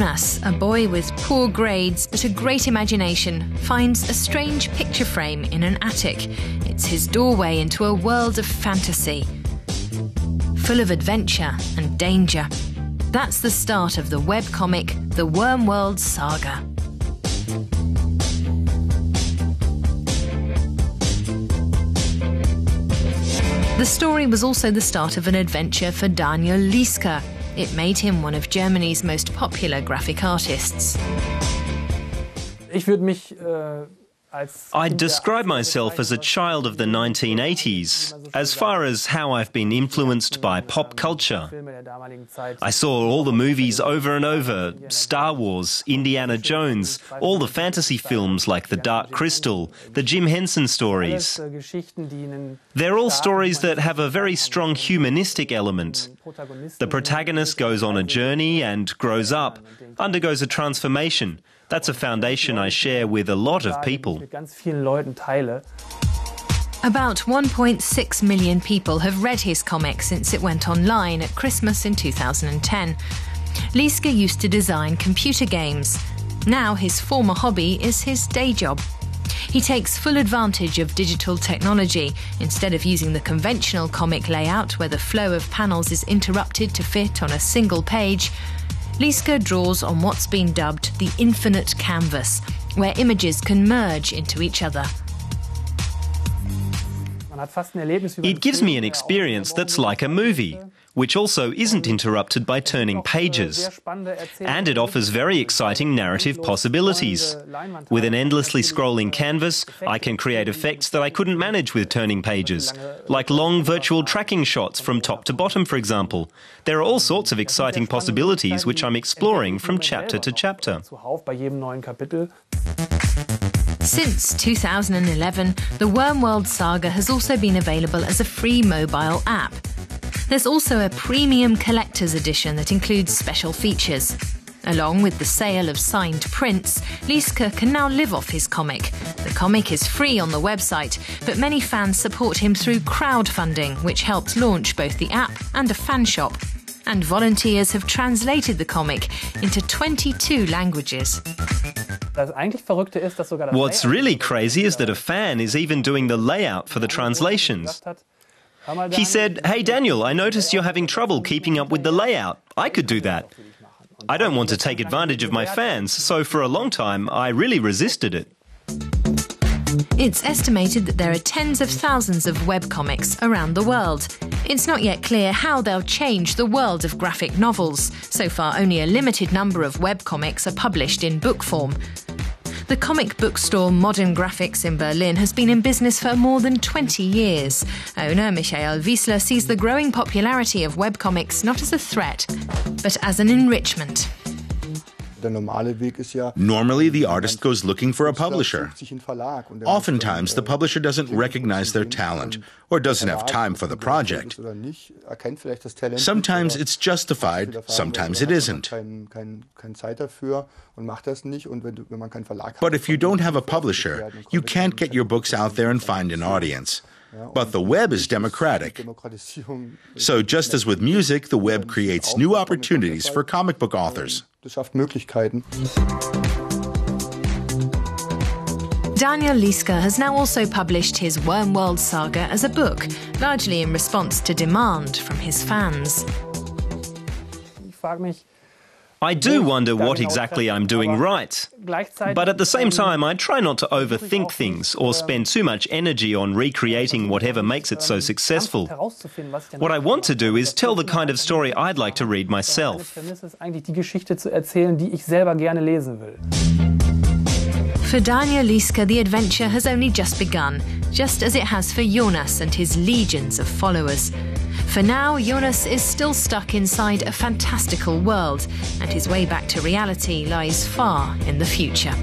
Jonas, a boy with poor grades but a great imagination, finds a strange picture frame in an attic. It's his doorway into a world of fantasy, full of adventure and danger. That's the start of the webcomic The Wormworld Saga. The story was also the start of an adventure for Daniel Lieske. It made him one of Germany's most popular graphic artists. I'd describe myself as a child of the 1980s, as far as how I've been influenced by pop culture. I saw all the movies over and over, Star Wars, Indiana Jones, all the fantasy films like The Dark Crystal, the Jim Henson stories. They're all stories that have a very strong humanistic element. The protagonist goes on a journey and grows up, undergoes a transformation. That's a foundation I share with a lot of people. About 1.6 million people have read his comic since it went online at Christmas in 2010. Lieske used to design computer games. Now his former hobby is his day job. He takes full advantage of digital technology. Instead of using the conventional comic layout where the flow of panels is interrupted to fit on a single page, Lieske draws on what's been dubbed the infinite canvas, where images can merge into each other. It gives me an experience that's like a movie, which also isn't interrupted by turning pages. And it offers very exciting narrative possibilities. With an endlessly scrolling canvas, I can create effects that I couldn't manage with turning pages, like long virtual tracking shots from top to bottom, for example. There are all sorts of exciting possibilities which I'm exploring from chapter to chapter. Since 2011, the Wormworld Saga has also been available as a free mobile app. There's also a premium collector's edition that includes special features. Along with the sale of signed prints, Lieske can now live off his comic. The comic is free on the website, but many fans support him through crowdfunding, which helped launch both the app and a fan shop. And volunteers have translated the comic into 22 languages. What's really crazy is that a fan is even doing the layout for the translations. He said, "Hey Daniel, I noticed you're having trouble keeping up with the layout. I could do that." I don't want to take advantage of my fans, so for a long time I really resisted it. It's estimated that there are tens of thousands of webcomics around the world. It's not yet clear how they'll change the world of graphic novels. So far, only a limited number of webcomics are published in book form. The comic book store Modern Graphics in Berlin has been in business for more than 20 years. Owner Michael Wiesler sees the growing popularity of webcomics not as a threat, but as an enrichment. Normally, the artist goes looking for a publisher. Oftentimes, the publisher doesn't recognize their talent or doesn't have time for the project. Sometimes it's justified, sometimes it isn't. But if you don't have a publisher, you can't get your books out there and find an audience. But the web is democratic. So just as with music, the web creates new opportunities for comic book authors. Daniel Lieske has now also published his Wormworld Saga as a book, largely in response to demand from his fans. I do wonder what exactly I'm doing right. But at the same time, I try not to overthink things or spend too much energy on recreating whatever makes it so successful. What I want to do is tell the kind of story I'd like to read myself. For Daniel Lieske, the adventure has only just begun, just as it has for Jonas and his legions of followers. For now, Jonas is still stuck inside a fantastical world, and his way back to reality lies far in the future.